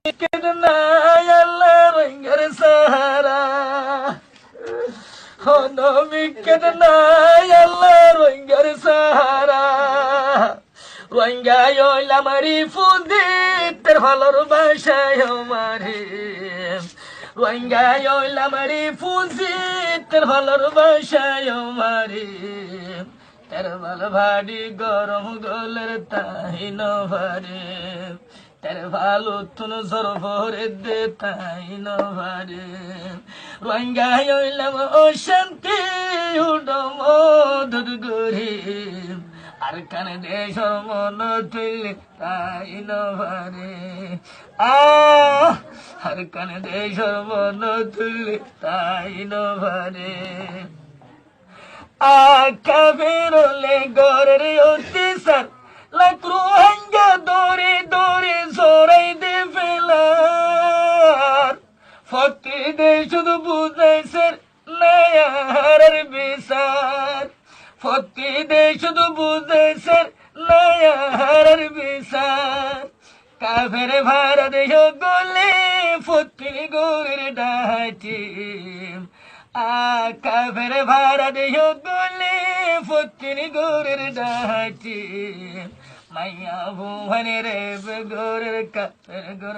নাই আল্লাহ রঙ্গের সাহারা বিকেট নাই আল্লাহ রঙ্গের সাহারা রঙ্গায় লামারি ফুদি তের ভালোর বাসায় মারে রঙ্গায় লামারি ফুজি তের ভালোর বাসায় মারে তের ভাল ভাড়ি গরম গলের তাই নভারে তের ভালো তুন জোর ভরে দে তাই নভারে রঙ্গায় ওইলাম ও শান্তি উডম দুধ গরি আর কানে দেশর মন তুললে তাই নভারে আর কানে দেশর মন তুললে তাই নভারে আকা বেরোলে গরের অতি সার লাকরু হাঙ্গা দৌড়ে দৌড়ে জোরাই দে ফেলার ফতি দে শুধু বুঝাইছেন নায়ার বিচার ফতি দে শুধু বুঝাইছেন নায়ার বিচার কাফের ভাড়া দেহ গলে ফতি গোরের ডাটি কাফের ভাড়া দেহ গলে ফতিনি গোরের ডাটি মাইয়া ভুবনের গোরের কাফের গোর